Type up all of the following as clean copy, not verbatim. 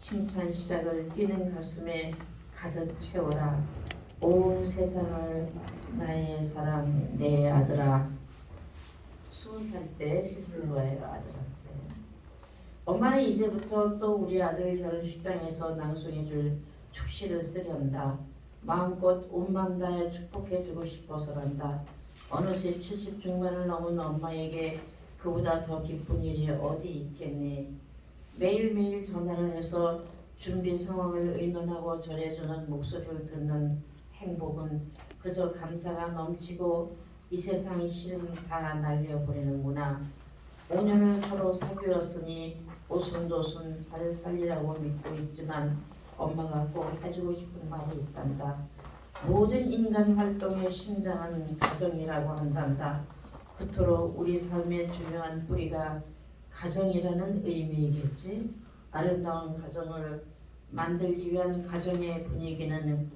칭찬 시작을 뛰는 가슴에 가득 채워라. 온 세상을 나의 사랑 내 아들아. 20살 때 씻은 거예요, 아들한테. 엄마는 이제부터 또 우리 아들 결혼식장에서 낭송해줄 축시를 쓰련다. 마음껏 온 맘 다해 축복해주고 싶어서란다. 어느새 70 중반을 넘은 엄마에게 그보다 더 기쁜 일이 어디 있겠니. 매일매일 전화를 해서 준비 상황을 의논하고 전해주는 목소리를 듣는 행복은 그저 감사가 넘치고 이 세상이 싫음 다 날려버리는구나. 5년을 서로 사귀었으니 오순도순 잘 살리라고 믿고 있지만 엄마가 꼭 해주고 싶은 말이 있단다. 모든 인간 활동의 심장은 가정이라고 한단다. 그토록 우리 삶의 중요한 뿌리가 가정이라는 의미이겠지. 아름다운 가정을 만들기 위한 가정의 분위기는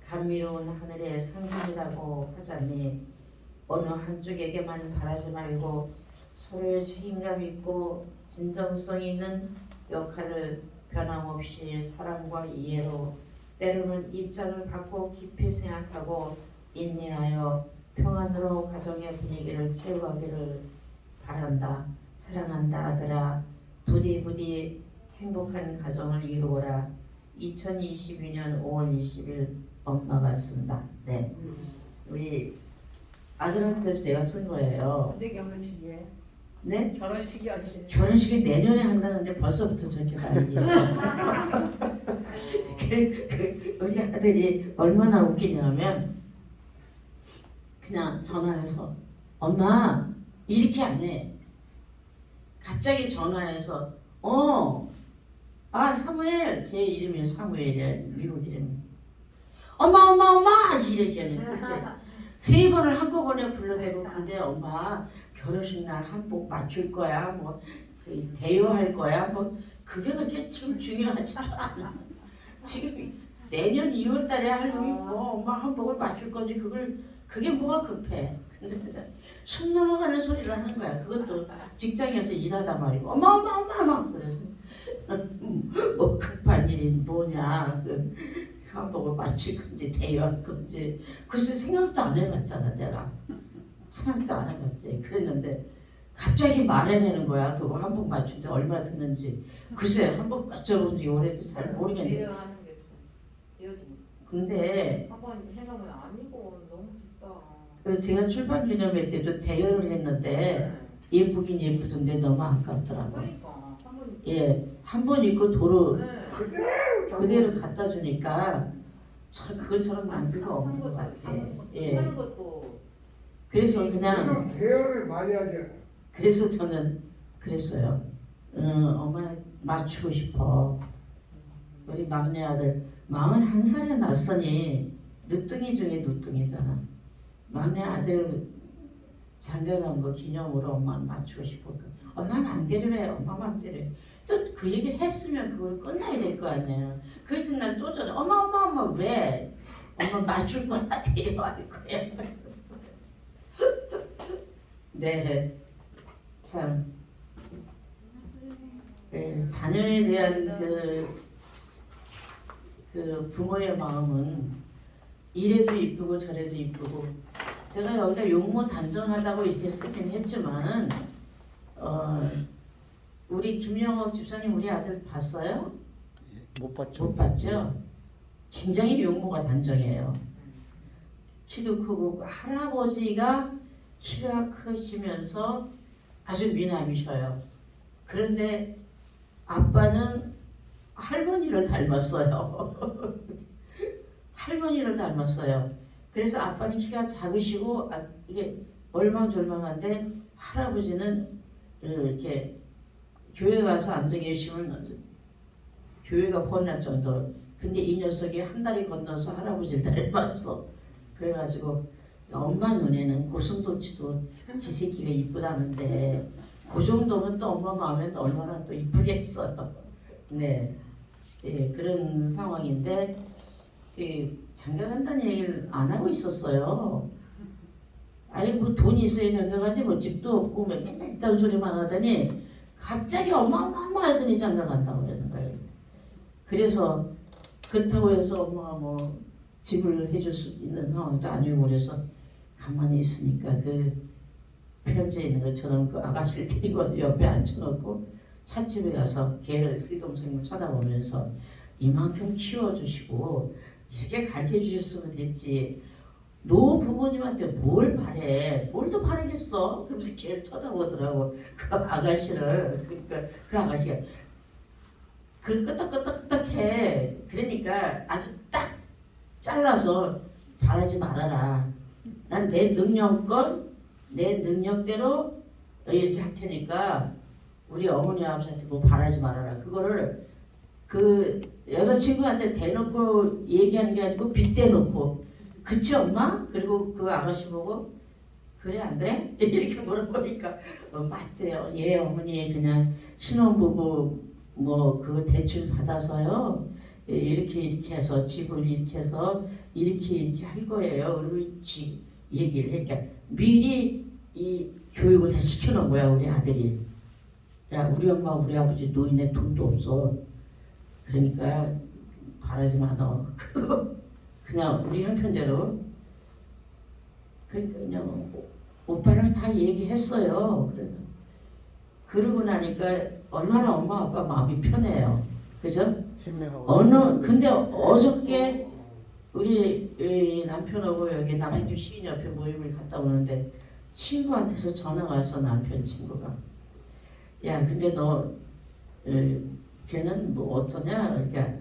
감미로운 하늘의 상징이라고 하자니 어느 한쪽에게만 바라지 말고 서로의 책임감 있고 진정성 있는 역할을 변함없이 사랑과 이해로 때로는 입장을 바꿔 깊이 생각하고 인내하여 평안으로 가정의 분위기를 채워가기를 바란다. 사랑한다 아들아. 부디 행복한 가정을 이루어라. 2022년 5월 20일 엄마가 쓴다. 네, 우리 아들한테 제가 쓴 거예요. 언제 결혼식이에요? 네? 결혼식이 언제? 결혼식이 내년에 한다는데 벌써부터 저렇게 말이지. 우리 아들이 얼마나 웃기냐면 그냥 전화해서 엄마 이렇게 안 해. 갑자기 전화해서 사무엘, 걔 이름이 사무엘이야. 미국 이름. 엄마 이렇게 하네. 그렇게 세 번을 한꺼번에 불러대고 근데 엄마 결혼식 날 한복 맞출 거야. 뭐 대여할 거야. 뭐 그게 그렇게 지금 중요하지 않아. 지금 내년 2월 달에 할 놈이 뭐 엄마 한복을 맞출 건지 그게 뭐가 급해. 근데 진짜 숨 넘어가는 소리를 하는 거야. 그것도 직장에서 일하다 말이고 엄마 막 그래서 뭐 급한 일이 뭐냐. 한복을 맞출 건지 대여할 건지 글쎄 생각도 안 해봤잖아. 내가 생각도 안 해봤지. 그랬는데 갑자기 말해내는 거야. 그거 한복 맞춘데 얼마 드는지. 글쎄 한복 맞춰본 지 오래도 잘 모르겠네. 대여하는 게 대여도 근데 한번 해놓으면 아니고 너무 비싸. 그래서 제가 출판 기념회 때도 대여를 했는데 예쁘긴 예쁘던데 너무 아깝더라고. 그러니까 한번 한 번 입고 도로 네. 그대로 갖다 주니까 참 그것처럼 만두가 없는 것 같아. 사는 것도 그래서 우리가 그냥 대여를 많이 하잖아. 그래서 저는 그랬어요. 엄마 맞추고 싶어. 우리 막내 아들 41살에 났으니 늦둥이 중에 늦둥이잖아. 막내 아들 장가간 거 기념으로 엄마는 맞추고 싶어. 엄마 맘대로 해. 엄마 맘대로 해. 또 그 얘기를 했으면 그걸 끝나야 될 거 아니야. 그랬더니 난 또 전화. 엄마 왜? 엄마 맞출 거야. 대여할 거야. 네. 참 자녀에 대한 그 부모의 마음은 이래도 이쁘고 저래도 이쁘고 제가 여기다 용모 단정하다고 이렇게 쓰긴 했지만은 우리 김영옥 집사님 우리 아들 봤어요? 못 봤죠? 못 봤죠? 굉장히 용모가 단정해요. 키도 크고 할아버지가 키가 크시면서 아주 미남이셔요. 그런데 아빠는 할머니를 닮았어요. 할머니를 닮았어요. 그래서 아빠는 키가 작으시고 이게 얼망졸망한데 할아버지는 이렇게 교회 가서 앉아 계시면 교회가 혼날 정도로. 근데 이 녀석이 한 다리 건너서 할아버지를 닮았어. 그래가지고 엄마 눈에는 고슴도치도 지 새끼가 이쁘다는데 그 정도면 또 엄마 마음에 얼마나 또 이쁘겠어요. 네, 그런 상황인데 장가간다는 얘기를 안 하고 있었어요. 아니 뭐 돈이 있어야 장가가지 뭐 집도 없고 맨날 있다는 소리만 하더니 갑자기 엄마 하더니 장가간다고 그러는 거예요. 그래서 그렇다고 해서 엄마가 뭐 집을 해줄 수 있는 상황도 아니고 그래서 가만히 있으니까 그 편지에 있는 것처럼 그 아가씨를 데리고 옆에 앉혀놓고 찻집에 가서 걔를 슬금슬금 쳐다보면서 이만큼 키워주시고 이렇게 가르쳐 주셨으면 됐지. 너 부모님한테 뭘 바래? 뭘 더 바라겠어? 그러면서 걔를 쳐다보더라고. 그 아가씨를. 그러니까 그 아가씨가 그 끄덕끄덕끄덕해. 그러니까 아주 딱 잘라서 바라지 말아라. 난 내 능력껏 내 능력대로 이렇게 할 테니까 우리 어머니 아버지한테 뭐 바라지 말아라. 그거를 그 여자친구한테 대놓고 얘기하는 게 아니고 빗대놓고 그치 엄마? 그리고 그 아가씨 보고 그래 안 그래? 이렇게 물어보니까 맞대요. 예 어머니 그냥 신혼부부 뭐 그 대출 받아서요 이렇게 해서 집을 이렇게 해서 이렇게 할 거예요. 그렇지 얘기를 했니까 미리 이 교육을 다 시켜놓은 거야 우리 아들이. 야 우리 엄마 우리 아버지 노인네 돈도 없어. 그러니까 바라지 마 너. 그냥 우리 형편대로. 그러니까 그냥 오빠랑 다 얘기했어요. 그러고 나니까 얼마나 엄마 아빠 마음이 편해요. 그죠? 근데 어저께 우리 남편하고 여기 남양주 시인협회 모임을 갔다 오는데 친구한테서 전화가 와서 남편 친구가 야 근데 너 걔는 뭐 어떠냐? 그러니까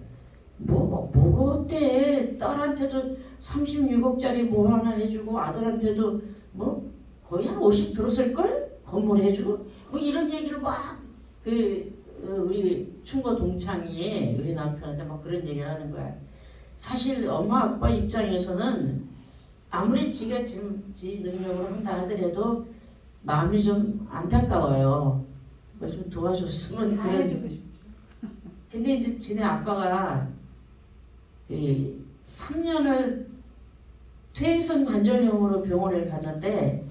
뭐가 어때? 딸한테도 36억짜리 뭐 하나 해주고 아들한테도 뭐 거의 한 50 들었을걸? 건물 해주고 뭐 이런 얘기를 막 우리 충고 동창이 우리 남편한테 막 그런 얘기를 하는 거야. 사실 엄마 아빠 입장에서는 아무리 지가 지금 지 능력으로 한다 하더라도 마음이 좀 안타까워요. 뭐 좀 도와줬으면 그런. 근데 이제 지네 아빠가 3년을 퇴행성 관절염으로 병원을 갔는데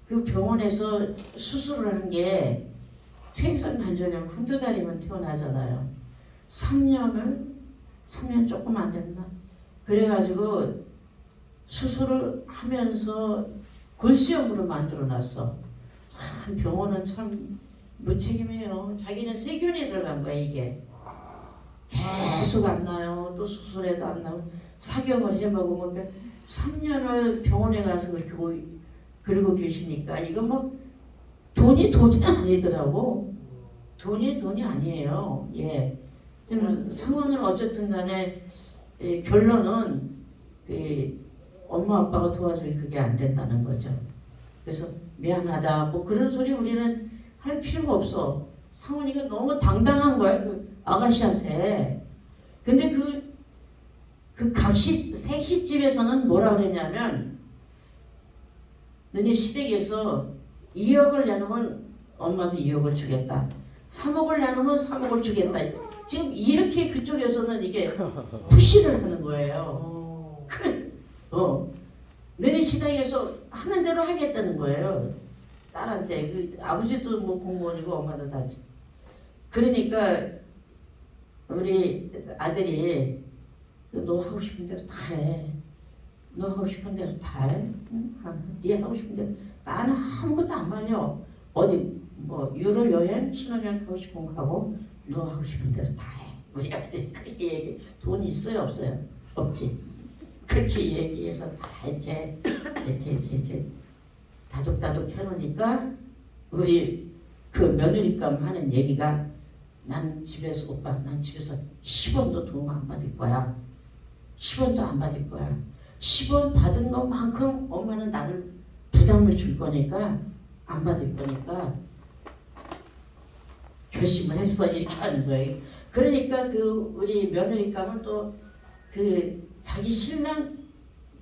그 병원에서 수술을 한 게 퇴행성 관절염 한두 달이면 태어나잖아요. 3년 조금 안 됐나? 그래가지고 수술을 하면서 골수염으로 만들어놨어. 참 병원은 참 무책임해요. 자기는 세균이 들어간 거야 이게. 계속 안 나요. 또 수술해도 안 나고 사경을 해먹으면 3년을 병원에 가서 그렇게 그러고 계시니까 이거 뭐 돈이 아니더라고. 돈이 아니에요. 예. 지금 상황은 어쨌든 간에 결론은 엄마 아빠가 도와주기 그게 안 된다는 거죠. 그래서 미안하다 뭐 그런 소리 우리는 할 필요가 없어. 상훈이가 너무 당당한 거야 그 아가씨한테. 근데 그 색시집에서는 뭐라 그랬냐면 너네 시댁에서 2억을 내놓으면 엄마도 2억을 주겠다. 3억을 내놓으면 3억을 주겠다. 지금 이렇게 그쪽에서는 이게 푸시를 하는 거예요. 너네 시댁에서 하는 대로 하겠다는 거예요. 딸한테. 그 아버지도 뭐 공무원이고 엄마도 다. 그러니까 우리 아들이 너 하고 싶은 대로 다 해. 너 하고 싶은 대로 다 해. 네 하고 싶은 대로. 나는 아무것도 안 말려. 어디 뭐 유럽 여행, 신혼여행 가고 싶은 거 가고 너 하고 싶은 대로 다 해. 우리 아들이 그렇게 얘기. 돈 있어요 없어요? 없지. 그렇게 얘기해서 다 이렇게 다독다독 해놓으니까 우리 그 며느리감 하는 얘기가 난 집에서 10원도 도움 안 받을 거야. 10원도 안 받을 거야. 10원 받은 것만큼 엄마는 나를 부담을 줄 거니까 안 받을 거니까 결심을 했어. 이렇게 하는 거예요. 그러니까 우리 며느리감은 또 자기 신랑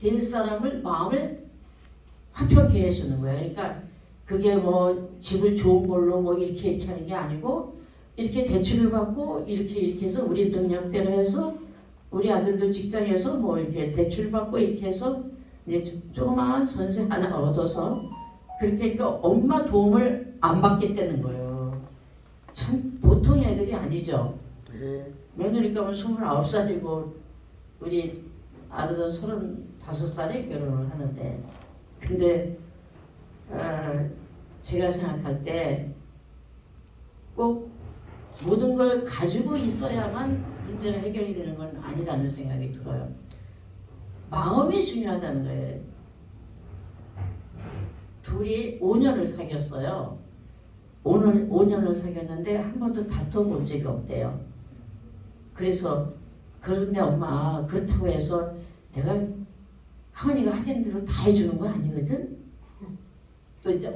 될 사람을 마음을 화평케 해주는 거예요. 그러니까 그게 뭐 집을 좋은 걸로 뭐 이렇게 하는 게 아니고 이렇게 대출을 받고 이렇게 해서 우리 능력대로 해서 우리 아들도 직장에서 뭐 이렇게 대출 받고 이렇게 해서 이제 조그마한 전세 하나 얻어서 그렇게 그러니까 엄마 도움을 안 받겠다는 거예요. 참 보통 애들이 아니죠. 며느리감은 29살이고 우리 아들은 35살에 결혼을 하는데, 근데 제가 생각할 때 꼭 모든 걸 가지고 있어야만 문제가 해결이 되는 건 아니라는 생각이 들어요. 마음이 중요하다는 거예요. 둘이 5년을 사귀었어요. 5년을 사귀었는데 한 번도 다퉈본 적이 없대요. 그래서 그런데 엄마, 그렇다고 해서 내가 하은이가 하자는 대로 다 해주는 거 아니거든? 또 이제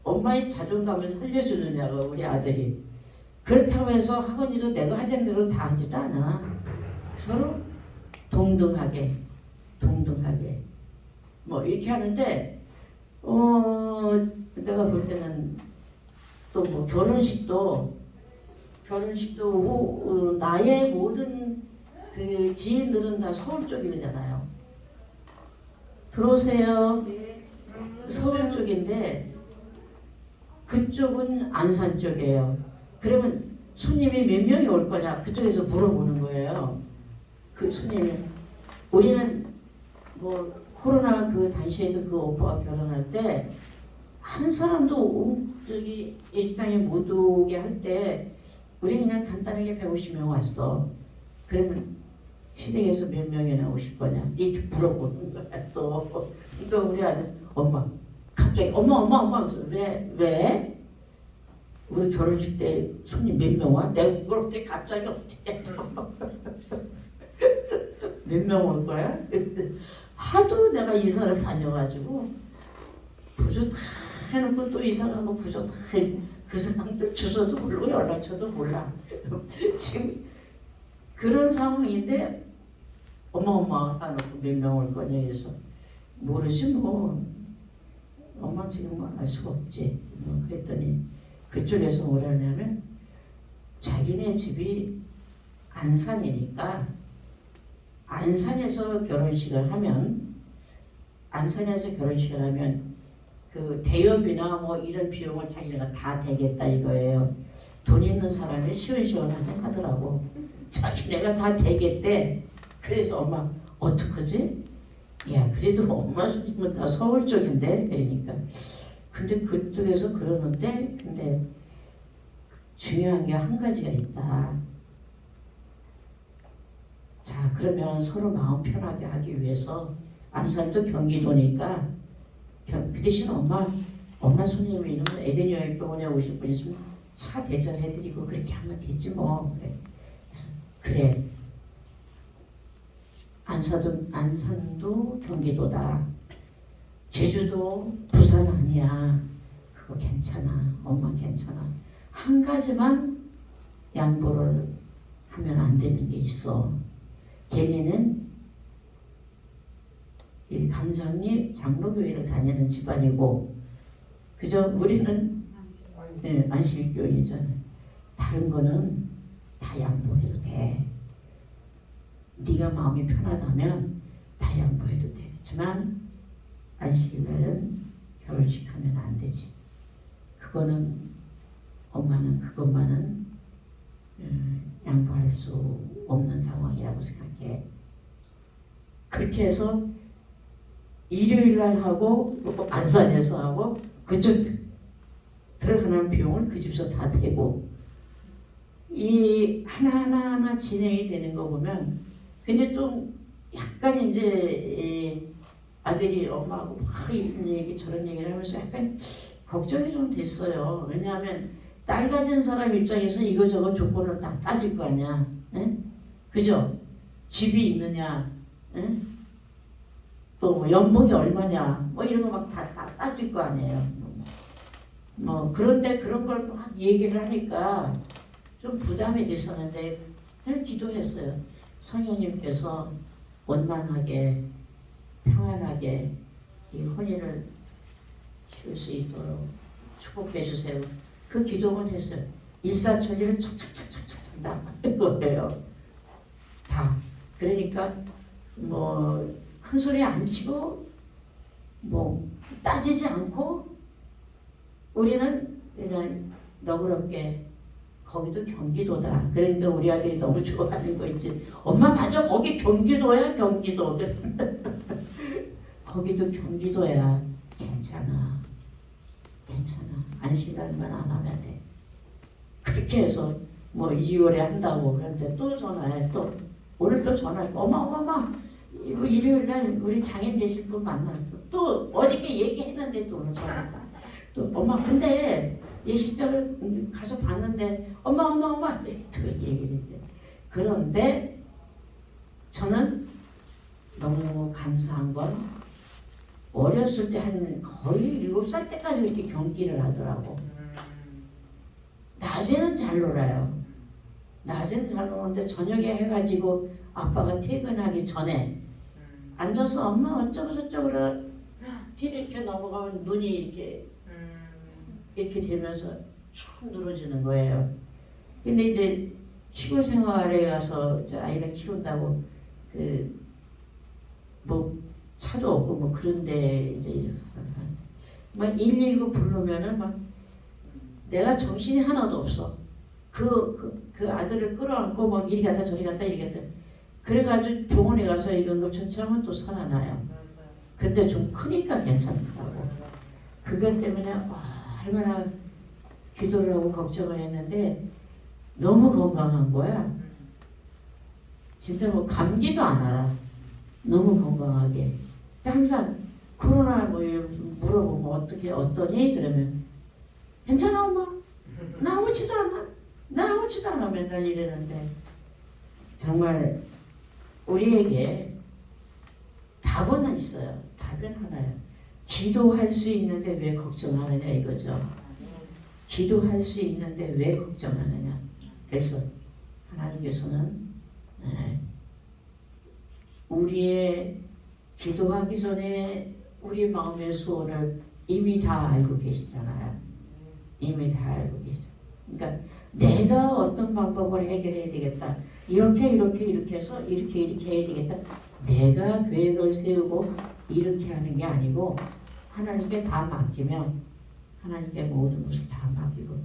엄마의 자존감을 살려주느냐고 우리 아들이. 그렇다고 해서 하은이도 내가 하자는 대로 다 하지도 않아. 서로 동등하게 뭐 이렇게 하는데, 내가 볼 때는 또 뭐 결혼식도 나의 모든 그 지인들은 다 서울 쪽이잖아요. 들어오세요. 서울 쪽인데 그쪽은 안산 쪽이에요. 그러면 손님이 몇 명이 올 거냐 그쪽에서 물어보는 거예요. 그 손님이, 우리는 뭐 코로나 그 당시에도 그 오빠가 결혼할 때 한 사람도 저기 예식장에 못 오게 할 때 우리 그냥 간단하게 150명 왔어. 그러면 시댁에서 몇 명이나 오실 거냐 이렇게 물어보는 거야. 또 그러니까 우리 아들 엄마 갑자기 엄마 왜? 우리 결혼식 때 손님 몇 명 와? 내가 그걸 어떻게 갑자기 어떻게 몇 명 올 거야? 하도 내가 이사를 다녀가지고 부조 다 해놓고 또 이사 가고 부조 다 그 사람들 주소도 모르고 연락처도 몰라. 지금 그런 상황인데 엄마 하놓고 몇 명 올 거냐 해서 모르지 뭐. 엄마 지금 알 수가 없지. 그랬더니 그쪽에서 뭐라 하냐면 자기네 집이 안산이니까 안산에서 결혼식을 하면 그 대여비나 뭐 이런 비용을 자기네가 다 대겠다 이거예요. 돈 있는 사람이 시원시원하게 하더라고. 자기네가 다 대겠대. 그래서 엄마 어떡하지? 야 그래도 엄마 손님은 다 서울 쪽인데 그러니까. 근데 그쪽에서 그러는데 근데 중요한 게 한 가지가 있다. 자 그러면 서로 마음 편하게 하기 위해서 안산도 경기도니까 그 대신 엄마 손님이 이러면 에덴 여행병원에 오실 분 있으면 차 대절해드리고 그렇게 하면 되지 뭐. 그래. 안산도 경기도다. 제주도 부산 아니야. 그거 괜찮아. 엄마 괜찮아. 한 가지만 양보를 하면 안 되는 게 있어. 걔네는 이 감정리 장로교회를 다니는 집안이고, 그저 우리는 안식교이잖아요. 다른 거는 다 양보해도 돼. 네가 마음이 편하다면 다 양보해도 되지만 안식일날은 결혼식하면 안 되지. 그거는 엄마는 그것만은 양보할 수 없는 상황이라고 생각해. 그렇게 해서 일요일날 하고 안산에서 하고 그쪽 들어가는 비용을 그 집에서 다 대고 이 하나하나 진행이 되는 거 보면 근데 좀 약간 이제 아들이 엄마하고 막 이런 얘기 저런 얘기를 하면서 약간 걱정이 좀 됐어요. 왜냐하면 딸 가진 사람 입장에서 이거저거 조건을 다 따질 거 아니야. 에? 그죠? 집이 있느냐, 에? 또 뭐 연봉이 얼마냐, 뭐 이런 거 막 다 따질 거 아니에요. 뭐 그런데 그런 걸 막 얘기를 하니까 좀 부담이 됐었는데 늘 기도했어요. 성령님께서 원만하게 평안하게 이婚姻을 치울 수 있도록 축복해 주세요. 그 기도만 했어요. 일사천리를 척척척척척 나가는 거예요. 다. 그러니까 뭐 큰 소리 안 치고 뭐 따지지 않고 우리는 그냥 너그럽게 거기도 경기도다. 그러니까 우리 아들이 너무 좋아하는 거 있지. 엄마 맞아, 거기 경기도야, 경기도. 거기도 경기도야. 괜찮아. 괜찮아. 안심달만 안 하면 돼. 그렇게 해서 뭐 2월에 한다고 그런데 또 전화해. 또 오늘 또 전화해. 엄마 이거 일요일날 우리 장인 되실 분 만나. 또 어저께 얘기했는데 또 오늘 전화. 또 엄마 근데 예식장을 가서 봤는데 엄마 또 얘기를 했대. 그런데 저는 너무 감사한 건 어렸을 때 한 거의 7살 때까지 이렇게 경기를 하더라고. 낮에는 잘 놀아요. 낮에는 잘 노는데 저녁에 해가지고 아빠가 퇴근하기 전에 앉아서 엄마 어쩌고 저쩌고 뒤로 이렇게 넘어가면 눈이 이렇게 되면서 축 늘어지는 거예요. 근데 이제 시골 생활에 가서 이제 아이를 키운다고 뭐 차도 없고 뭐 그런데 이제 막 119 부르면은 막 내가 정신이 하나도 없어. 그 아들을 끌어안고 막 이리 갔다 저리 갔다 이리 갔다. 그래가지고 병원에 가서 이거 노천처하면 또 살아나요. 근데 좀 크니까 괜찮더라고. 그것 때문에 얼마나 기도를 하고 걱정을 했는데 너무 건강한 거야. 진짜 뭐 감기도 안 알아. 너무 건강하게. 항상 코로나 뭐 물어보면 어떻게 어떠니? 그러면 괜찮아 엄마. 나 아무렇지도 않아 맨날 이러는데 정말 우리에게 답은 있어요. 답은 하나요. 기도할 수 있는데 왜 걱정하느냐 이거죠. 기도할 수 있는데 왜 걱정하느냐. 그래서 하나님께서는 우리의 기도하기 전에 우리 마음의 소원을 이미 다 알고 계시잖아요. 이미 다 알고 계시죠. 그러니까 내가 어떤 방법을 해결해야 되겠다. 이렇게 해서 이렇게 해야 되겠다. 내가 계획을 세우고 이렇게 하는 게 아니고 하나님께 다 맡기면 하나님께 모든 것을 다 맡기고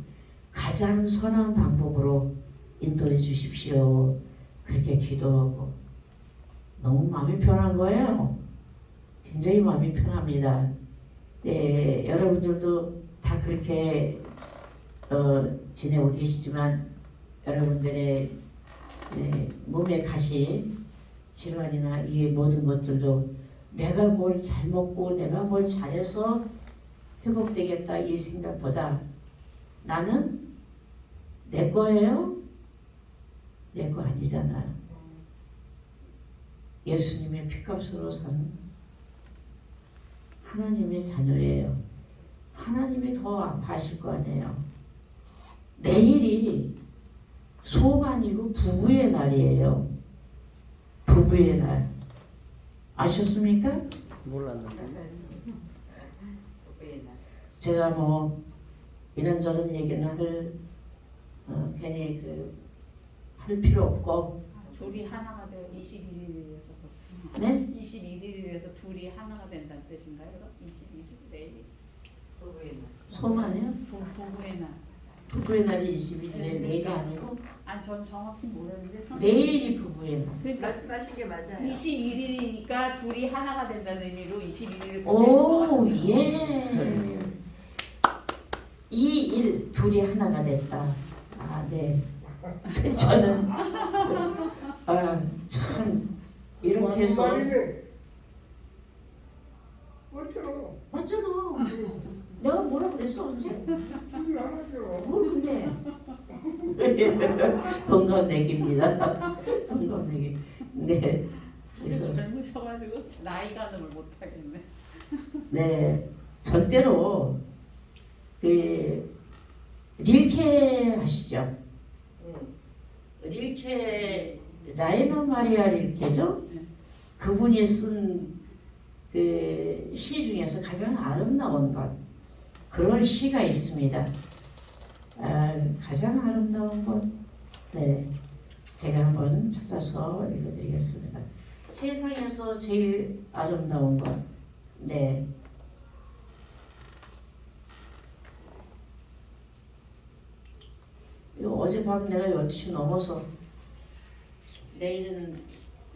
가장 선한 방법으로 인도해 주십시오. 그렇게 기도하고 너무 마음이 편한 거예요. 굉장히 마음이 편합니다. 네, 여러분들도 다 그렇게 지내고 계시지만 여러분들의 몸의 가시 질환이나 이 모든 것들도 내가 뭘 잘 먹고 내가 뭘 잘해서 회복되겠다 이 생각보다 나는 내 거예요? 내 거 아니잖아요. 예수님의 피값으로 산 하나님의 자녀예요. 하나님이 더 아파하실 거 아니에요. 내일이 소망이고 부부의 날이에요. 부부의 날. 아셨습니까? 몰랐는데. 제가 뭐 이런저런 얘기는 괜히 할 필요 없고. 둘이 하나가 되어 21일에서 네? 21일에서 둘이 하나가 된다는 뜻인가요? 21일 내일 소만이요? 부부의 날. 부부의 날이 21일에 내일이 아니고 아니 전 정확히 모르는데 내일이 부부의 날. 그러니까 말씀하신 게 맞아요. 21일이니까 둘이 하나가 된다는 의미로 21일을 오, 예. 2일 둘이 하나가 됐다. 아, 네. 저는 참 이렇게 해서 맞잖아. 내가 뭐라 그랬어 언제? 뭘 근데? 동갑내기입니다. 동갑내기. 네. 그래서 젊으셔가지고 나이 가늠을 못하겠네. 네 절대로 릴케 아시죠? 릴케 라이너 마리아 릴케죠? 그분이 쓴 그 시 중에서 가장 아름다운 것 그런 시가 있습니다. 가장 아름다운 것, 네, 제가 한번 찾아서 읽어드리겠습니다. 세상에서 제일 아름다운 것, 네. 이거 어젯밤 내가 12시 넘어서 내일은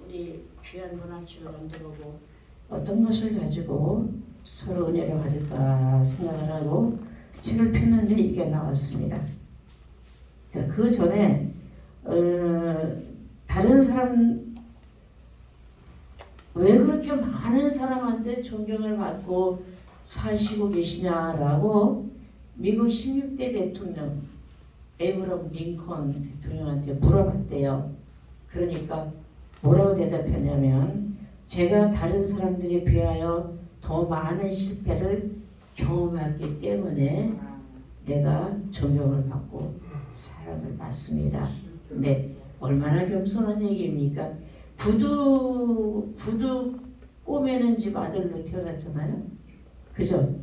우리 귀한 문화치료를 들어오고 어떤 것을 가지고 서로 은혜를 받을까 생각을 하고 책을 폈는데 이게 나왔습니다. 자, 그 전에 다른 사람 왜 그렇게 많은 사람한테 존경을 받고 사시고 계시냐라고 미국 16대 대통령 에이브럼 링컨 대통령한테 물어봤대요. 그러니까 뭐라고 대답했냐면 제가 다른 사람들에 비하여 더 많은 실패를 경험했기 때문에 내가 존경을 받고 사랑을 받습니다. 네, 얼마나 겸손한 얘기입니까? 부두 꼬매는 집 아들로 태어났잖아요. 그죠?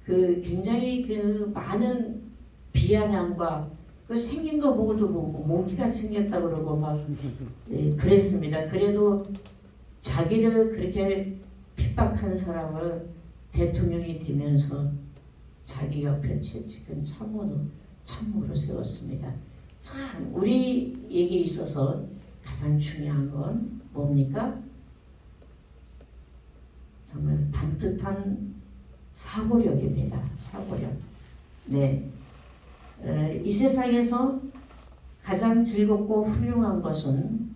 그 굉장히 그 많은 비아냥과 그 생긴 거 보고도 모기가 생겼다 그러고 막 그랬습니다. 그래도 자기를 그렇게 핍박한 사람을 대통령이 되면서 자기 옆에 채찍은 참모로 세웠습니다. 참 우리에게 있어서 가장 중요한 건 뭡니까? 정말 반듯한 사고력입니다. 사고력. 네. 이 세상에서 가장 즐겁고 훌륭한 것은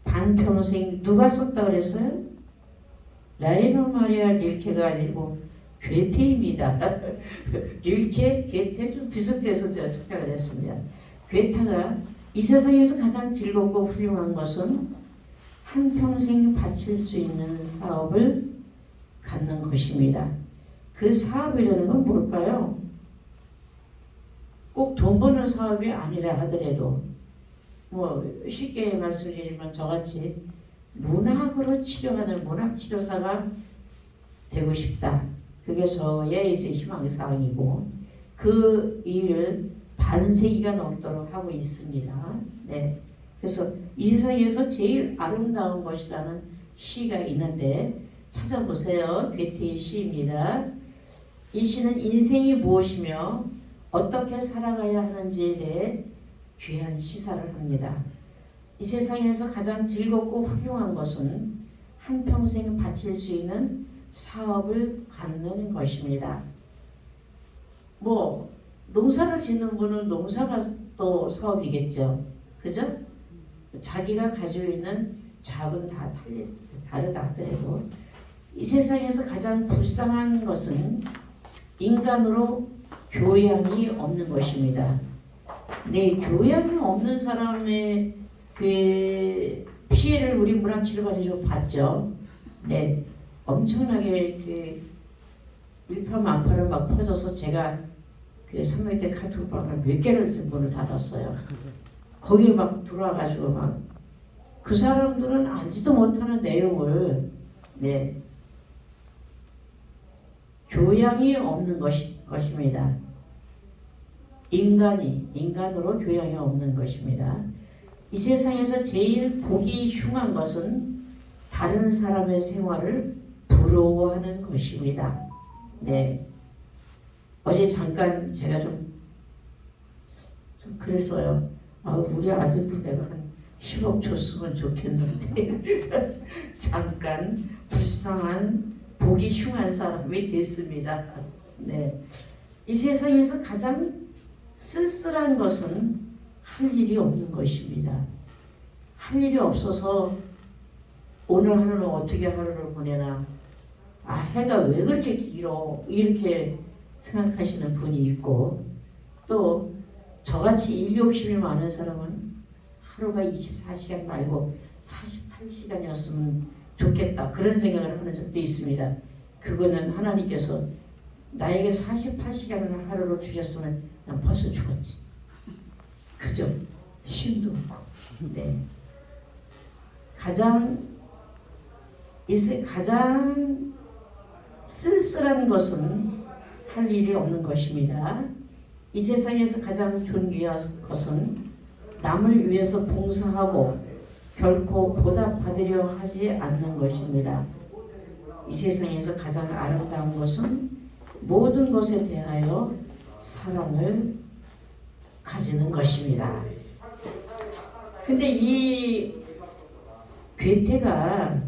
반평생 누가 썼다 그랬어요? 라이너 마리아 릴케가 아니고 괴테입니다. 릴케, 괴테 좀 비슷해서 제가 착각을 했습니다. 괴테가 이 세상에서 가장 즐겁고 훌륭한 것은 한평생 바칠 수 있는 사업을 갖는 것입니다. 그 사업이라는 건 뭘까요? 꼭 돈 버는 사업이 아니라 하더라도 뭐 쉽게 말씀드리면 저같이 문학으로 치료하는 문학치료사가 되고 싶다. 그게 저의 이제 희망사항이고 그 일을 반세기가 넘도록 하고 있습니다. 네. 그래서 이 세상에서 제일 아름다운 것이라는 시가 있는데 찾아보세요. 괴테의 시입니다. 이 시는 인생이 무엇이며 어떻게 살아가야 하는지에 대해 귀한 시사를 합니다. 이 세상에서 가장 즐겁고 훌륭한 것은 한평생 바칠 수 있는 사업을 갖는 것입니다. 뭐 농사를 짓는 분은 농사가 또 사업이겠죠. 그죠? 자기가 가지고 있는 작은 다 다르다 하더라도 이 세상에서 가장 불쌍한 것은 인간으로 교양이 없는 것입니다. 네, 교양이 없는 사람의 그 피해를 우리 문화치료관에서 봤죠. 네, 엄청나게 그 일파만파를 막 퍼져서 제가 그 300대 카톡방을 몇 개를 문을 닫았어요. 거기에 막 들어와가지고 막 그 사람들은 알지도 못하는 내용을 네 교양이 없는 것입니다. 인간으로 교양이 없는 것입니다. 이 세상에서 제일 보기 흉한 것은 다른 사람의 생활을 부러워하는 것입니다. 네. 어제 잠깐 제가 좀 그랬어요. 우리 아들도 내가 한 10억 줬으면 좋겠는데 잠깐 불쌍한 보기 흉한 사람이 됐습니다. 네. 이 세상에서 가장 쓸쓸한 것은 할 일이 없는 것입니다. 할 일이 없어서 오늘 하루는 어떻게 하루를 보내나 해가 왜 그렇게 길어 이렇게 생각하시는 분이 있고 또 저같이 일 욕심이 많은 사람은 하루가 24시간 말고 48시간이었으면 좋겠다 그런 생각을 하는 적도 있습니다. 그거는 하나님께서 나에게 48시간을 하루로 주셨으면 난 벌써 죽었지. 그죠? 힘도 없고. 네. 가장 쓸쓸한 것은 할 일이 없는 것입니다. 이 세상에서 가장 존귀한 것은 남을 위해서 봉사하고 결코 보답받으려 하지 않는 것입니다. 이 세상에서 가장 아름다운 것은 모든 것에 대하여 사랑을 가지는 것입니다. 근데 이 괴테가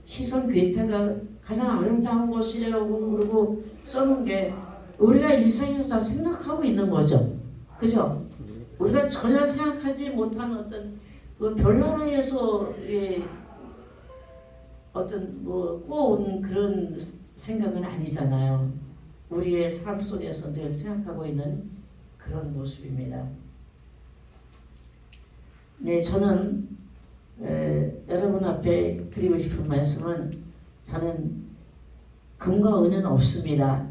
시선 괴테가 가장 아름다운 것이라고 그러고 써놓은 게 우리가 일상에서 다 생각하고 있는 거죠. 그죠? 우리가 전혀 생각하지 못한 어떤 그 별 하나에서의 어떤 뭐 꾸어온 그런 생각은 아니잖아요. 우리의 삶 속에서 늘 생각하고 있는 그런 모습입니다. 네, 저는 여러분 앞에 드리고 싶은 말씀은 저는 금과 은은 없습니다.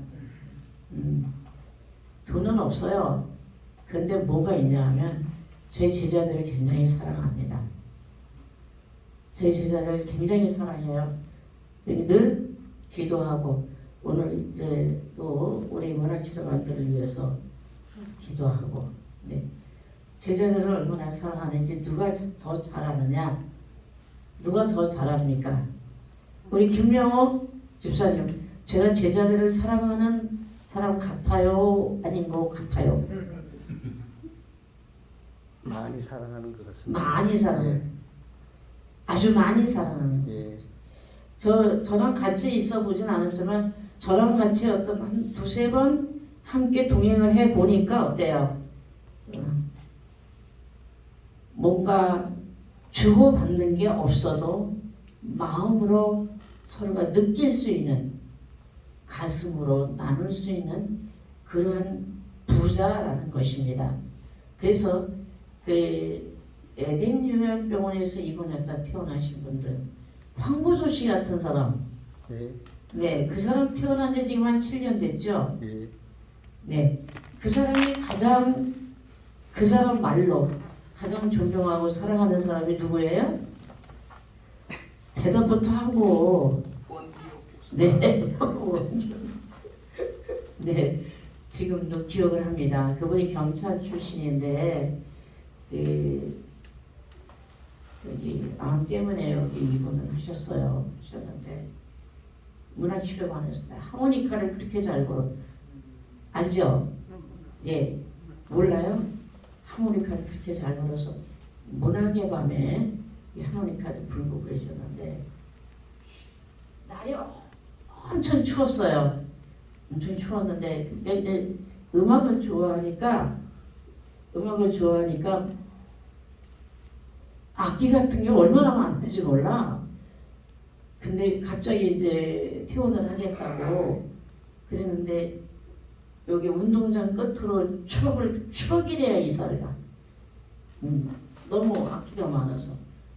돈은 없어요. 그런데 뭐가 있냐 하면 제 제자들을 굉장히 사랑합니다. 제 제자를 굉장히 사랑해요. 늘 기도하고 오늘 이제 또 우리 문화치료관들을 위해서 기도하고 네. 제자들을 얼마나 사랑하는지 누가 더 잘하느냐? 누가 더 잘합니까? 우리 김명호 집사님, 제가 제자들을 사랑하는 사람 같아요? 아닌 것 같아요? 많이 사랑하는 것 같습니다. 많이 사랑해요. 아주 많이 사랑하는. 예. 저랑 같이 있어 보진 않았지만 저랑 같이 어떤 한 두세 번 함께 동행을 해 보니까 어때요? 뭔가 주고받는 게 없어도 마음으로 서로가 느낄 수 있는, 가슴으로 나눌 수 있는 그런 부자라는 것입니다. 그래서 그 에덴 요양병원에서 입원했다 태어나신 분들, 황보조 씨 같은 사람, 예. 네, 그 사람 태어난 지 지금 한 7년 됐죠. 예. 네, 그 사람이 가장 그 사람 말로 가장 존경하고 사랑하는 사람이 누구예요? 대답부터 하고. 네, 네, 지금도 기억을 합니다. 그분이 경찰 출신인데 여기 암 때문에 여기 입원을 하셨는데 문화치료관에서 하모니카를 그렇게 잘 불어. 알죠? 네, 몰라요? 하모니카를 그렇게 잘 불어서 문학의 밤에 이 하모니카를 불고 그러셨는데 날이 엄청 추웠어요. 엄청 추웠는데 이제 음악을 좋아하니까 악기 같은 게 얼마나 많은지 몰라. 근데 갑자기 이제 퇴원을 하겠다고 그랬는데 여기 운동장 끝으로 추럭이래야 이사를 가. 너무 악기가 많아서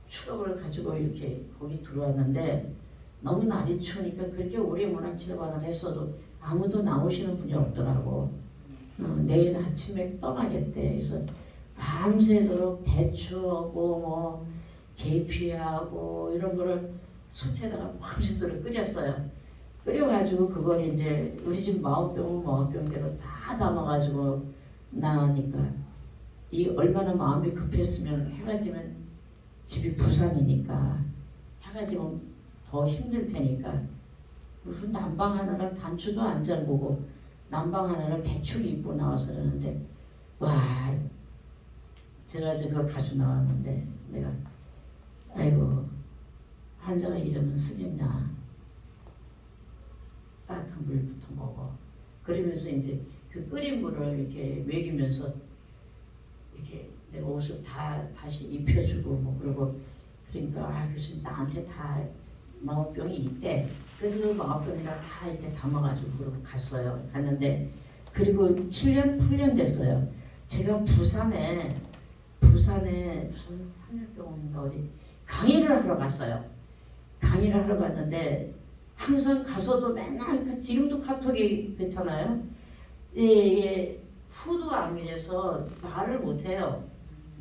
추럭을 가지고 이렇게 거기 들어왔는데 너무 날이 추우니까 그렇게 오래 문화치료관을 했어도 아무도 나오시는 분이 없더라고. 내일 아침에 떠나겠대. 그래서 밤새도록 배추하고 뭐 계피하고 이런 거를 솥에다가 밤새도록 끓였어요. 끓여가지고 그걸 이제 우리 집 마법병대로 다 담아가지고 나가니까 이 얼마나 마음이 급했으면 해가 지면 집이 부산이니까 해가 지면 더 힘들 테니까 무슨 난방 하나를 단추도 안 잠그고 난방 하나를 대충 입고 나와서 그러는데 와 제가 그걸 가지고 나왔는데 내가 아이고 환자가 이러면 쓰겠냐 따뜻한 물부터 먹어 그러면서 이제 그 끓인 물을 이렇게 먹이면서 이렇게 내가 옷을 다시 입혀주고 뭐 그러고 그러니까 그래서 나한테 다 마법병이 있대. 그래서 그 마법병에다 다 이렇게 담아가지고 그러고 갔는데 그리고 7년 8년 됐어요. 제가 부산에 무슨 삼일병원인가 어디 강의를 하러 갔어요. 강의를 하러 갔는데 항상 가서도 맨날 지금도 카톡이 그렇잖아요. 후두암이라서 말을 못해요.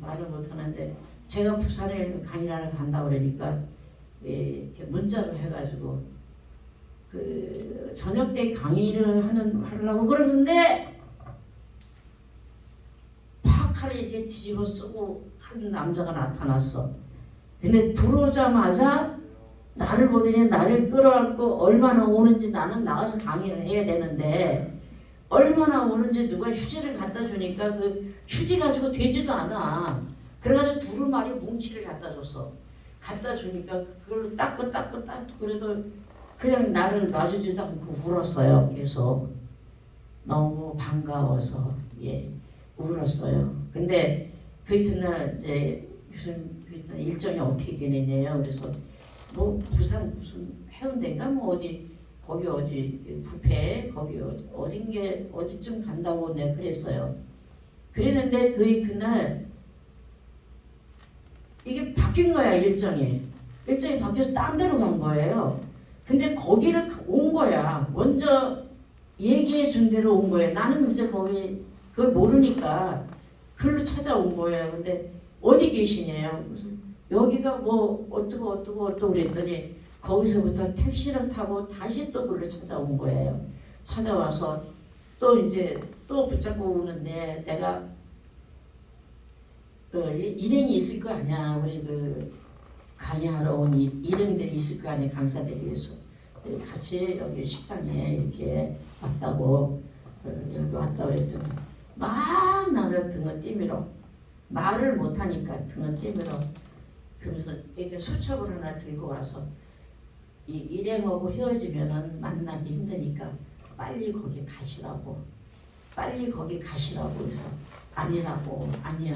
말을 못하는데 제가 부산에 강의를 간다고 그러니까 이렇게 문자로 해가지고 그 저녁 때 강의를 하려고 그러는데 파카를 이렇게 뒤집어 쓰고 한 남자가 나타났어. 근데 들어오자마자 나를 보더니 나를 끌어안고 얼마나 오는지 나는 나가서 강의를 해야 되는데 얼마나 오는지 누가 휴지를 갖다 주니까 그 휴지 가지고 되지도 않아. 그래가지고 두루마리 뭉치를 갖다 줬어. 갖다 주니까 그걸로 닦고 그래도 그냥 나를 놔주지도 않고 울었어요. 계속 너무 반가워서 울었어요. 근데 그 이튿날 이제 무슨 일정이 어떻게 되느냐요. 그래서 뭐 부산 무슨 해운대인가 뭐 어디 거기 어디 부패 거기 어디쯤 간다고 내가 그랬어요. 그랬는데 그 이튿날 이게 바뀐 거야. 일정이 바뀌어서 딴 데로 간 거예요. 근데 거기를 온 거야. 먼저 얘기해 준 대로 온 거예요. 나는 이제 거기 그걸 모르니까 글로 찾아온 거예요. 근데 어디 계시냐요? 무슨 여기가 뭐 어떠고 그랬더니 거기서부터 택시를 타고 다시 또 글로 찾아온 거예요. 찾아와서 또 이제 또 붙잡고 오는데 내가 일행이 있을 거 아니야. 우리 그 강의하러 온 일행들이 있을 거 아니야. 강사들이 위해서 같이 여기 식당에 이렇게 왔다고 여기 왔다고 그랬더니 막 나를 등을 띠밀어. 말을 못하니까 등을 띠밀어. 그러면서 이렇게 수첩을 하나 들고 와서 이 일행하고 헤어지면은 만나기 힘드니까 빨리 거기 가시라고 그래서 아니라고 아니야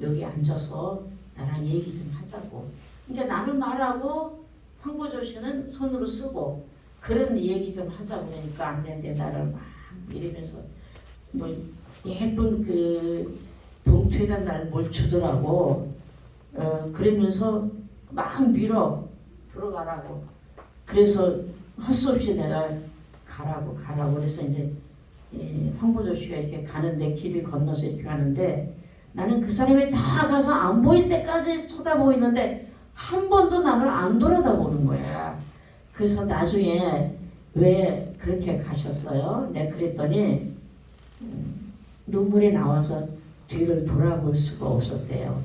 여기 앉아서 나랑 얘기 좀 하자고. 그러니까 나는 말하고 황보조 씨는 손으로 쓰고 그런 얘기 좀 하자고 그러니까 안 되는데 나를 막 이러면서 뭐 예쁜 그 봉투에다 날 뭘 주더라고. 그러면서 막 밀어 들어가라고. 그래서 헛수 없이 내가 가라고 그래서 이제 황보조 씨가 이렇게 가는데 길을 건너서 이렇게 가는데 나는 그 사람이 다 가서 안 보일 때까지 쳐다보이는데 한 번도 나를 안 돌아다보는 거야. 그래서 나중에 왜 그렇게 가셨어요? 내가 그랬더니 눈물이 나와서 뒤를 돌아볼 수가 없었대요.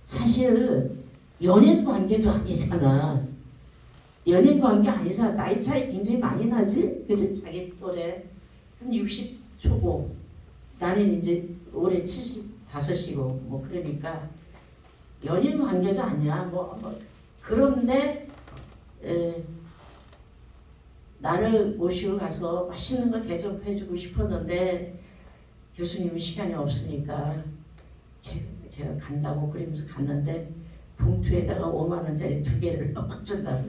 사실 연인 관계도 아니잖아. 연인 관계 아니잖아. 나이 차이 굉장히 많이 나지? 그래서 자기 또래 한 60 초고 나는 이제 올해 75이고 뭐 그러니까 연인 관계도 아니야. 뭐 그런데 나를 모시고 가서 맛있는 거 대접해주고 싶었는데 교수님은 시간이 없으니까 제가 간다고 그러면서 갔는데 봉투에다가 5만 원짜리 2개를 넣어준다.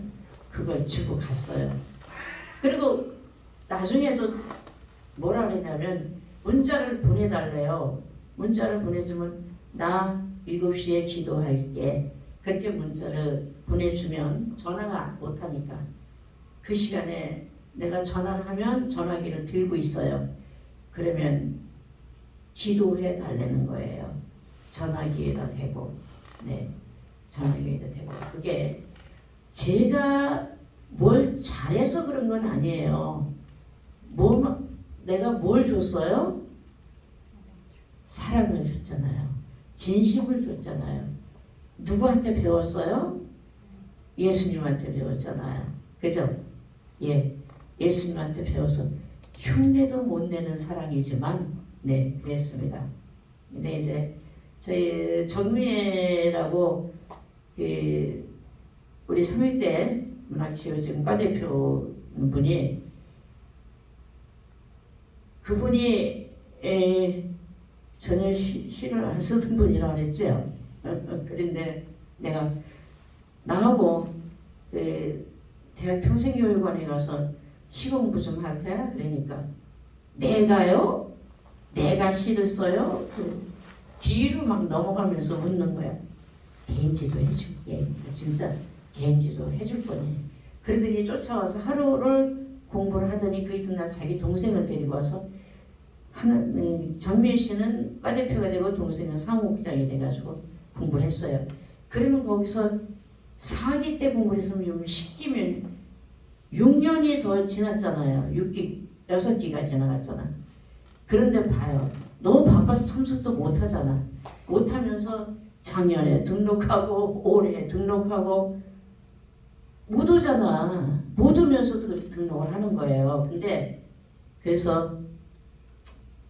그걸 주고 갔어요. 그리고 나중에도 뭐라 그랬냐면 문자를 보내달래요. 문자를 보내주면 나 7시에 기도할게. 그렇게 문자를 보내주면 전화가 못하니까 그 시간에 내가 전화를 하면 전화기를 들고 있어요. 그러면 기도해 달라는 거예요. 전화기에다 대고 전화기에다 대고 그게 제가 뭘 잘해서 그런 건 아니에요. 내가 뭘 줬어요? 사랑을 줬잖아요. 진심을 줬잖아요. 누구한테 배웠어요? 예수님한테 배웠잖아요. 그죠? 예수님한테 배워서 흉내도 못 내는 사랑이지만 그랬습니다. 근데 이제 저희 정미애라고 우리 서울대 문학치유지금 과대표 분이 그분이 전혀 시를 안 쓰던 분이라고 그랬죠. 그런데 내가 나하고 대학 평생교육원에 가서 시공부 좀 할까? 그러니까 내가요? 내가 시를 써요? 뒤로 막 넘어가면서 웃는 거야. 개인지도 해줄게. 진짜 개인지도 해줄 거니. 그러더니 쫓아와서 하루를 공부를 하더니 그 이튿날 자기 동생을 데리고 와서 정미애 씨는 과대표가 되고 동생은 상무국장이 돼가지고 공부를 했어요. 그러면 거기서 4기 때 공부를 했으면 좀 10기면 6년이 더 지났잖아요. 6기가 지나갔잖아. 그런데 봐요. 너무 바빠서 참석도 못하잖아. 못하면서 작년에 등록하고 올해 등록하고 못 오잖아. 못 오면서도 그렇게 등록을 하는 거예요. 근데 그래서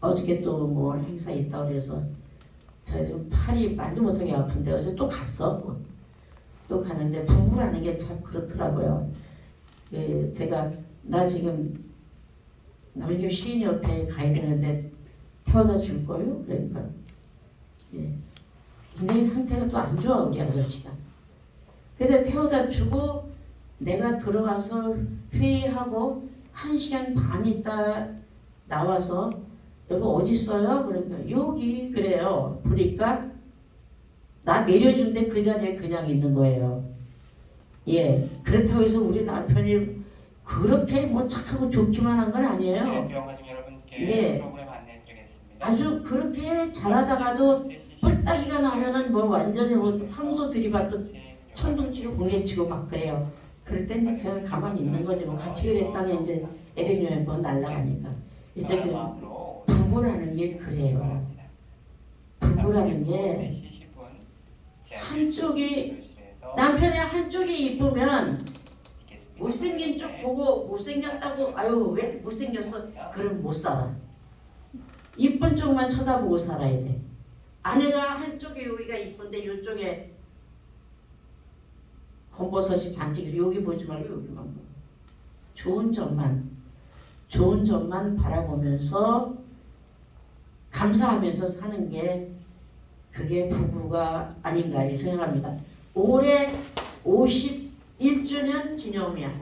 어저께 또 뭐 행사 있다고 그래서 제가 지금 팔이 말도 못하게 아픈데 어제 또 갔어. 또 가는데 부부라는 게 참 그렇더라고요. 제가 나 지금 남인교 시인 옆에 가야 되는데 태워다 줄 거요? 그러니까 굉장히 상태가 또 안 좋아 우리 아저씨가. 근데 태워다 주고 내가 들어가서 회의하고 1시간 반 있다 나와서 여보 어디 있어요? 그러니까 여기 그래요. 보니까 나 내려준데 그 자리에 그냥 있는 거예요. 예, 그렇다고 해서 우리 남편이 그렇게 뭐 착하고 좋기만 한 건 아니에요. 병가족 여러분께 네. 프로그램 안내드리겠습니다. 아주 그렇게 잘하다가도 뿔따기가 나면은 뭐 완전히 뭐 황소 들이받듯 천둥치고 공개치고 막 그래요. 그럴 때 이제 제가 가만히 있는 거지 뭐 같이 그랬다가 이제 에덴여행 뭐 날라가니까 이제 그 부부라는 게 그래요. 부부라는 게 한쪽이 남편의 한쪽이 이쁘면 못생긴 쪽 보고 못생겼다고 아유 왜 이렇게 못생겼어? 그럼 못 살아. 이쁜 쪽만 쳐다보고 살아야 돼. 아내가 한쪽에 여기가 이쁜데 이쪽에 검버섯이 잔뜩 여기 보지 말고 여기만 보고 좋은 점만 바라보면서 감사하면서 사는 게 그게 부부가 아닌가 이 생각합니다. 올해 51주년 기념이야.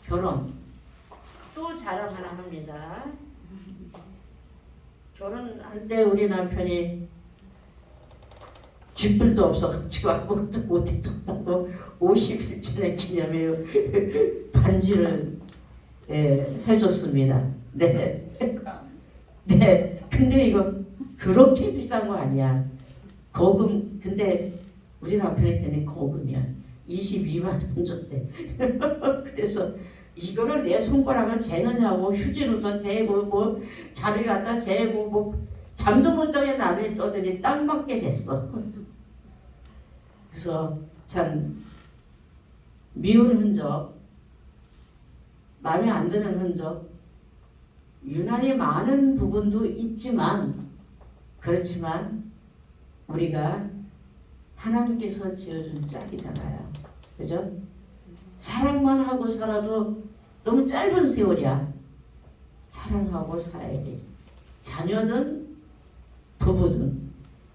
결혼. 또 자랑 하나 합니다. 결혼할 때 우리 남편이 쥐뿔도 없어가지고 아무것도 못해줬다고 51주년 기념에 반지를 해줬습니다. 네. 네. 근데 이거 그렇게 비싼 거 아니야. 거금. 근데 우리 남편이 때는 거금이야. 22만 원 줬대. 그래서 이거를 내 손가락을 재느냐고 휴지로도 재고 뭐 자리 갖다 재고 뭐 잠도 못 자게 나를 떠더니 땅밖에 쟀어. 그래서 참 미운 흔적, 마음에 안 드는 흔적 유난히 많은 부분도 있지만 그렇지만 우리가 하나님께서 지어준 짝이잖아요. 그죠? 사랑만 하고 살아도 너무 짧은 세월이야. 사랑하고 살아야 돼. 자녀든 부부든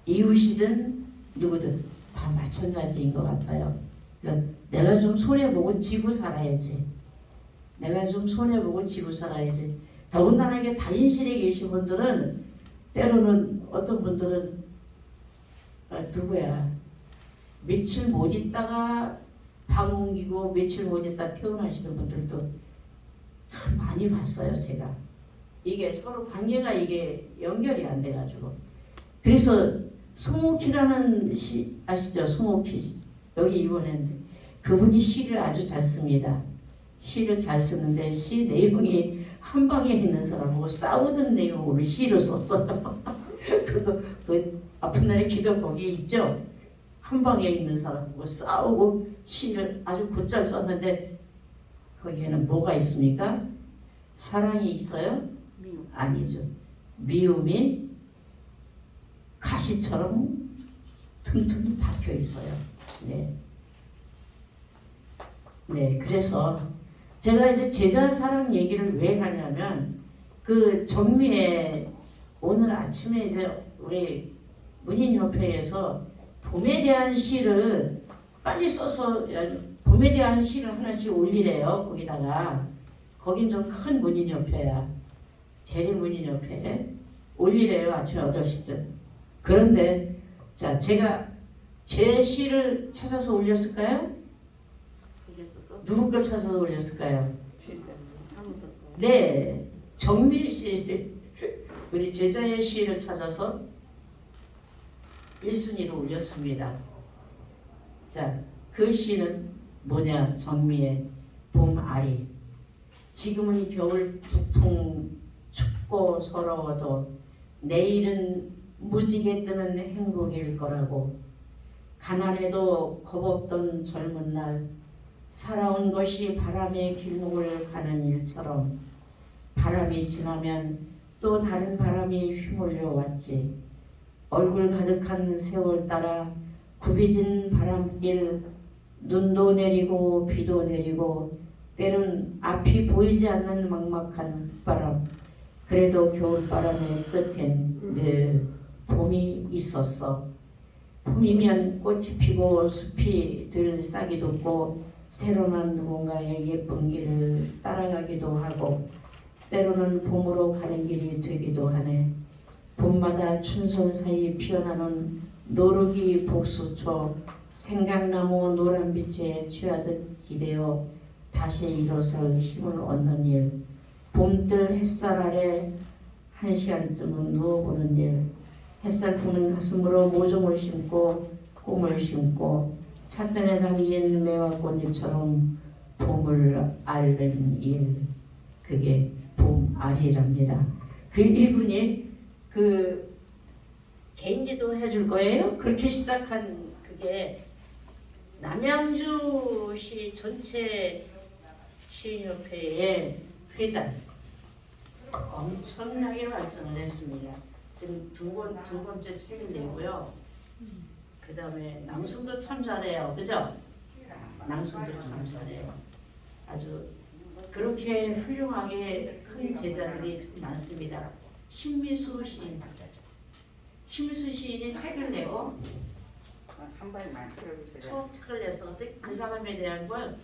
이웃이든 누구든 다 마찬가지인 것 같아요. 그래서 내가 좀 손해보고 지고 살아야지. 내가 좀 손해보고 지고 살아야지. 더군다나 이게 다인실에 계신 분들은 때로는 어떤 분들은 누구야 며칠 못 있다가 방 옮기고 며칠 못 있다 퇴원하시는 분들도 참 많이 봤어요. 제가 이게 서로 관계가 이게 연결이 안 돼가지고 그래서 송옥희라는 시 아시죠? 송옥희 여기 입원했는데 그분이 시를 아주 잘 씁니다. 시를 잘 쓰는데 시 내용이 한방에 있는 사람하고 싸우던 내용으로 시를 썼어요. 그 아픈 날의 기도 거기에 있죠. 한방에 있는 사람하고 싸우고 시를 아주 곧잘 썼는데 거기에는 뭐가 있습니까? 사랑이 있어요? 아니죠. 미움이 가시처럼 튼튼히 박혀 있어요. 네. 네, 그래서 제가 이제 제자 사랑 얘기를 왜 하냐면 그 정미에 오늘 아침에 이제 우리 문인협회에서 봄에 대한 시를 빨리 써서 봄에 대한 시를 하나씩 올리래요. 거기다가 거긴 좀 큰 문인협회야. 대리문인협회에 올리래요. 아침에 8시쯤. 그런데 자 제가 제 시를 찾아서 올렸을까요? 누구 걸 찾아서 올렸을까요? 네, 정미 씨 우리 제자의 시를 찾아서 1순위로 올렸습니다. 자, 그 시는 뭐냐? 정미의 봄아리. 지금은 겨울 북풍 춥고 서러워도 내일은 무지개 뜨는 행복일 거라고. 가난해도 겁없던 젊은 날 살아온 것이 바람의 길목을 가는 일처럼 바람이 지나면 또 다른 바람이 휘몰려 왔지. 얼굴 가득한 세월 따라 굽이진 바람길, 눈도 내리고 비도 내리고 때론 앞이 보이지 않는 막막한 바람. 그래도 겨울바람의 끝엔 늘 봄이 있었어. 봄이면 꽃이 피고 숲이 들 싹이 돋고 새로운 누군가의 예쁜 길을 따라가기도 하고 때로는 봄으로 가는 길이 되기도 하네. 봄마다 춘선 사이 피어나는 노르기 복수초, 생강나무 노란빛에 취하듯 기대어 다시 일어설 힘을 얻는 일, 봄뜰 햇살 아래 한 시간쯤은 누워보는 일, 햇살 부는 가슴으로 모종을 심고 꿈을 심고 찻잔에 담긴 매화 꽃잎처럼 봄을 앓는 일, 그게 봄알이랍니다. 그 일분이 그 개인지도 해줄 거예요. 그렇게 시작한 그게 남양주시 전체 시인협회의 회장, 엄청나게 활성을 했습니다. 지금 두 번째 책을 내고요. 그 다음에 낭송도 참 잘해요. 그죠? 낭송도 참 잘해요. 아주 그렇게 훌륭하게 큰 제자들이 참 많습니다. 신미수 시인, 신미수 시인이 책을 내고 한 발만 들어주세요. 처음 책을 냈었는데 그 사람에 대한 걸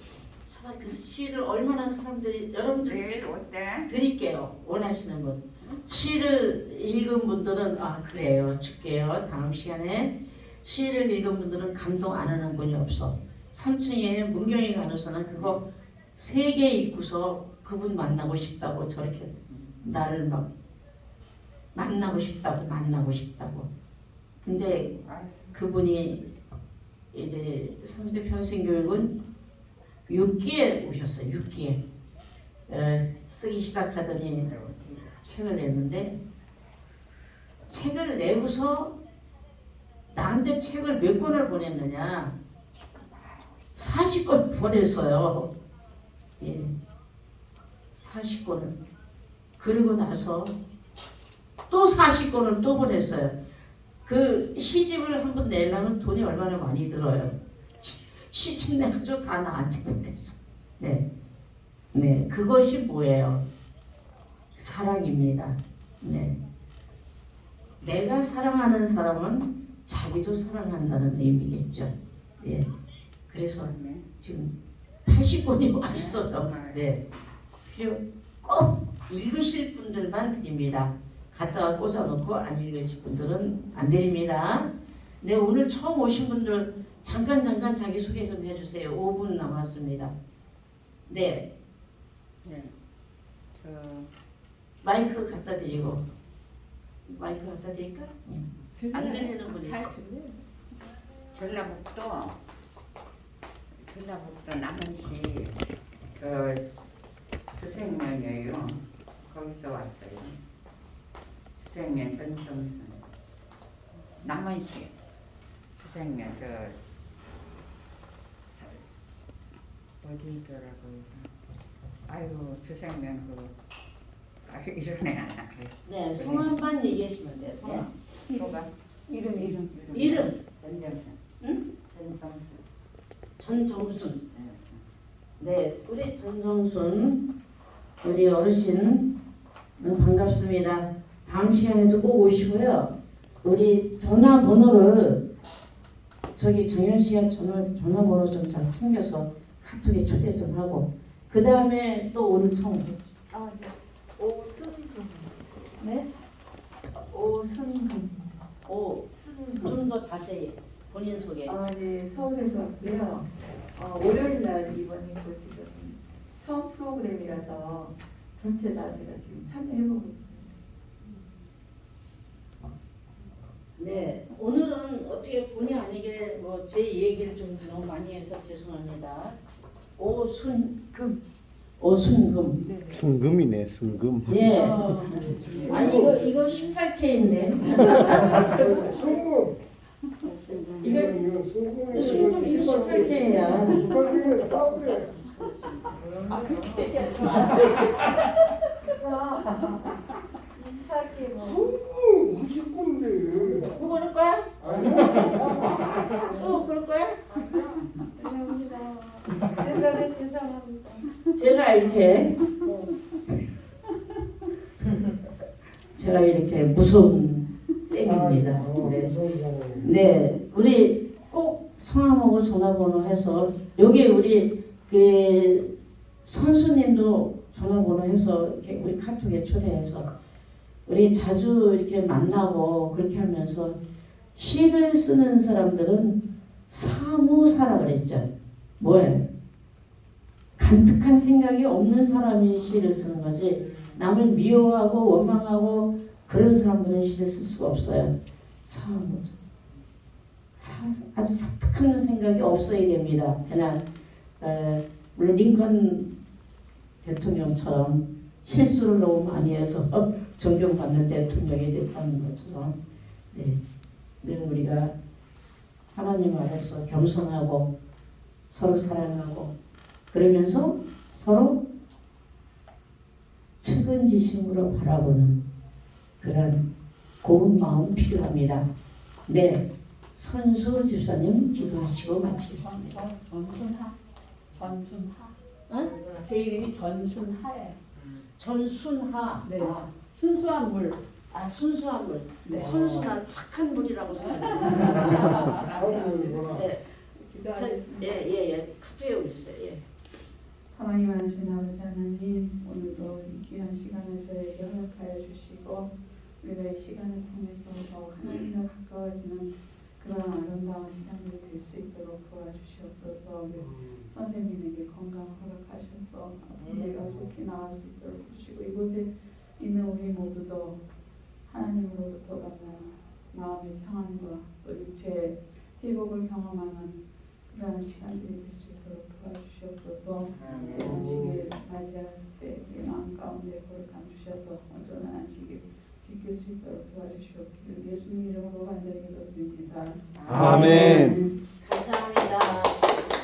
그 시를 얼마나 사람들이 여러분들 내일 어때? 드릴게요. 원하시는 분. 시를 읽은 분들은 아 그래요. 줄게요. 다음 시간에 시를 읽은 분들은 감동 안 하는 분이 없어. 3층에 문경희 간호사는 그거 3개 읽고서 그분 만나고 싶다고 저렇게 나를 막 만나고 싶다고. 근데 그분이 이제 성대 평생교육은 6기에 오셨어요. 6기에 쓰기 시작하더니 책을 냈는데 책을 내고서 나한테 책을 몇 권을 보냈느냐 40권 보냈어요. 예, 40권을. 그러고 나서 또 40권을 또 보냈어요. 그 시집을 한번 내려면 돈이 얼마나 많이 들어요. 시집 내가지고 다 나한테 보냈어. 네, 네, 그것이 뭐예요? 사랑입니다. 네, 내가 사랑하는 사람은 자기도 사랑한다는 의미겠죠. 예, 그래서 지금 80권이 와 있어요. 네, 꼭 읽으실 분들만 드립니다. 갖다가 꽂아놓고 안 읽으실 분들은 안 드립니다. 네, 오늘 처음 오신 분들 잠깐 자기 소개 좀 해주세요. 5분 남았습니다. 네, 저 마이크 갖다 드리고 마이크 갖다 드릴까? 안 들리는 분이 전라북도 남원시 그 주생면이에요. 거기서 왔어요. 주생면 전정선 남원시 주생면 어디더라고요. 아이고 주생면 이러네 안 나요. 네, 성함만 얘기하시면 돼요. 성함. 뭐가? 이름. 전정선. 응? 전정선. 전정순. 네, 우리 전정순 우리 어르신 반갑습니다. 다음 시간에도 꼭 오시고요. 우리 전화번호를 저기 정현 씨가 전화번호 좀 잘 챙겨서 카톡에 초대 좀 하고 그 다음에 또 오늘 처음 네. 오순금. 네? 오순금. 좀 더 자세히 본인 소개. 네, 서울에서 왔고요. 월요일 날 이번이고 지금 처음 프로그램이라서 전체 다 제가 지금 참여해보고 있습니다. 네, 오늘은 어떻게 본의 아니게 제 얘기를 좀 너무 많이 해서 죄송합니다. 오순금. 순금이네, 순금. 예. 아니 이거 18K인데. 이거 순금 이거 18K야. 사기 뭐. 무지 꼰대. 또 그럴 거야? 또 그럴 거야? 죄송합니다. 대단히 죄송합니다. 제가 이렇게 무서운 쌤입니다. 네, 우리 꼭 성함하고 전화번호 해서 여기 우리 그 선수님도 전화번호 해서 이렇게 우리 카톡에 초대해서 우리 자주 이렇게 만나고 그렇게 하면서 시를 쓰는 사람들은 사무사라 그랬죠. 뭐예요? 간특한 생각이 없는 사람이 시를 쓰는 거지. 남을 미워하고 원망하고 그런 사람들은 시를 쓸 수가 없어요. 아주 사특한 생각이 없어야 됩니다. 그냥 물론 링컨 대통령처럼 실수를 너무 많이 해서 존경받는 대통령이 됐다는 것처럼 늘 우리가 하나님 앞에서 겸손하고 서로 사랑하고 그러면서 서로 측은지심으로 바라보는 그런 고운 마음 필요합니다. 네, 선수 집사님 기도하시고 마치겠습니다. 전순하. 어? 제 이름이 전순하예요. 전순하. 네. 아, 순수한 물. 순수한 물. 네. 선수나 착한 물이라고 생각했습니다. 네. 기도하겠습니다. 예. 카톡에 올리세요. 예. 사랑이 많으신 아버지 하나님, 오늘도 이 귀한 시간을 저에게 허락하여 주시고 우리가 이 시간을 통해서 더 하나님과 가까워지는 그런 아름다운 시간이 될 수 있도록 도와주시옵소서. 우리 선생님에게 건강을 허락하셔서 우리가 속히 나을 수 있도록 해주시고 이곳에 있는 우리 모두도 하나님으로부터 받는 마음의 평안과 또 육체의 회복을 경험하는 그러한 시간들이 될 수 있도록 도와주시옵소서. 안식일 맞이할 때 우리 마음 가운데 거룩함 주셔서 온전한 안식일 지킬 수 있도록 도와주시옵기를 예수님 이름으로 간절히 기도드립니다. 아멘.